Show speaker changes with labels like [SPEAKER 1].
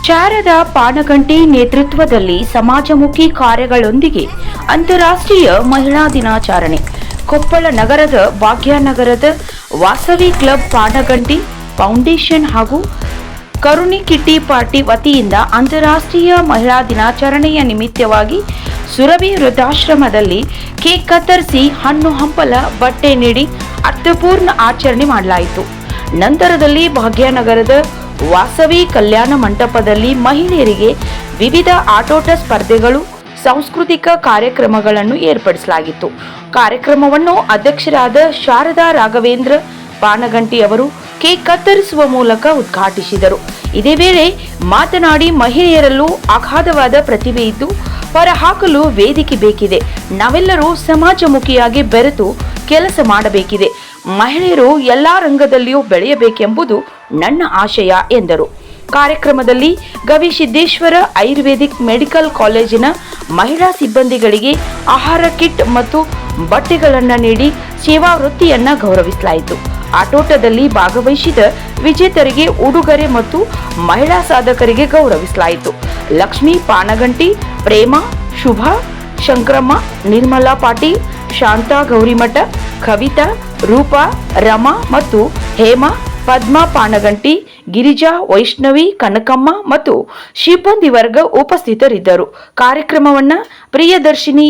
[SPEAKER 1] ಶಾರದಾ ಪಾನಗಂಟಿ ನೇತೃತ್ವದಲ್ಲಿ ಸಮಾಜಮುಖಿ ಕಾರ್ಯಗಳೊಂದಿಗೆ ಅಂತಾರಾಷ್ಟ್ರೀಯ ಮಹಿಳಾ ದಿನಾಚರಣೆ. ಕೊಪ್ಪಳ ನಗರದ ಭಾಗ್ಯನಗರದ ವಾಸವಿ ಕ್ಲಬ್ ಪಾನಗಂಟಿ ಫೌಂಡೇಶನ್ ಹಾಗೂ ಕರುಣಿ ಕಿಟ್ಟಿ ಪಾರ್ಟಿ ವತಿಯಿಂದ ಅಂತಾರಾಷ್ಟ್ರೀಯ ಮಹಿಳಾ ದಿನಾಚರಣೆಯ ನಿಮಿತ್ತವಾಗಿ ಸುರಭಿ ವೃದ್ಧಾಶ್ರಮದಲ್ಲಿ ಕೇಕ್ ಕತ್ತರಿಸಿ ಹಣ್ಣು ಹಂಪಲ ಬಟ್ಟೆ ನೀಡಿ ಅರ್ಥಪೂರ್ಣ ಆಚರಣೆ ಮಾಡಲಾಯಿತು. ನಂತರದಲ್ಲಿ ಭಾಗ್ಯನಗರದ ವಾಸವಿ ಕಲ್ಯಾಣ ಮಂಟಪದಲ್ಲಿ ಮಹಿಳೆಯರಿಗೆ ವಿವಿಧ ಆಟೋಟ ಸ್ಪರ್ಧೆಗಳು, ಸಾಂಸ್ಕೃತಿಕ ಕಾರ್ಯಕ್ರಮಗಳನ್ನು ಏರ್ಪಡಿಸಲಾಗಿತ್ತು. ಕಾರ್ಯಕ್ರಮವನ್ನು ಅಧ್ಯಕ್ಷರಾದ ಶಾರದಾ ರಾಘವೇಂದ್ರ ಪಾನಗಂಟಿ ಅವರು ಕೇಕ್ ಕತ್ತರಿಸುವ ಮೂಲಕ ಉದ್ಘಾಟಿಸಿದರು. ಇದೇ ವೇಳೆ ಮಾತನಾಡಿ, ಮಹಿಳೆಯರಲ್ಲೂ ಅಗಾಧವಾದ ಪ್ರತಿಭೆ ಇದ್ದು ಹೊರಹಾಕಲು ವೇದಿಕೆ ಬೇಕಿದೆ. ನಾವೆಲ್ಲರೂ ಸಮಾಜಮುಖಿಯಾಗಿ ಬೆರೆತು ಕೆಲಸ ಮಾಡಬೇಕಿದೆ. ಮಹಿಳೆಯರು ಎಲ್ಲಾ ರಂಗದಲ್ಲಿಯೂ ಬೆಳೆಯಬೇಕೆಂಬುದು ನನ್ನ ಆಶಯ ಎಂದರು. ಕಾರ್ಯಕ್ರಮದಲ್ಲಿ ಗವಿಸಿದ್ದೇಶ್ವರ ಆಯುರ್ವೇದಿಕ್ ಮೆಡಿಕಲ್ ಕಾಲೇಜಿನ ಮಹಿಳಾ ಸಿಬ್ಬಂದಿಗಳಿಗೆ ಆಹಾರ ಕಿಟ್ ಮತ್ತು ಬಟ್ಟೆಗಳನ್ನು ನೀಡಿ ಸೇವಾ ವೃತ್ತಿಯನ್ನು ಗೌರವಿಸಲಾಯಿತು. ಆಟೋಟದಲ್ಲಿ ಭಾಗವಹಿಸಿದ ವಿಜೇತರಿಗೆ ಉಡುಗೊರೆ ಮತ್ತು ಮಹಿಳಾ ಸಾಧಕರಿಗೆ ಗೌರವಿಸಲಾಯಿತು. ಲಕ್ಷ್ಮೀ ಪಾನಗಂಟಿ, ಪ್ರೇಮ, ಶುಭ, ಶಂಕರಮ್ಮ, ನಿರ್ಮಲಾ ಪಾಟೀಲ್, ಶಾಂತಾ ಗೌರಿಮಠ, ಕವಿತಾ, ರೂಪಾ, ರಮಾ ಮತ್ತು ಹೇಮಾ, ಪದ್ಮಾ ಪಾನಗಂಟಿ, ಗಿರಿಜಾ, ವೈಷ್ಣವಿ, ಕನಕಮ್ಮ ಮತ್ತು ಸಿಬ್ಬಂದಿ ವರ್ಗ ಉಪಸ್ಥಿತರಿದ್ದರು. ಕಾರ್ಯಕ್ರಮವನ್ನು ಪ್ರಿಯದರ್ಶಿನಿ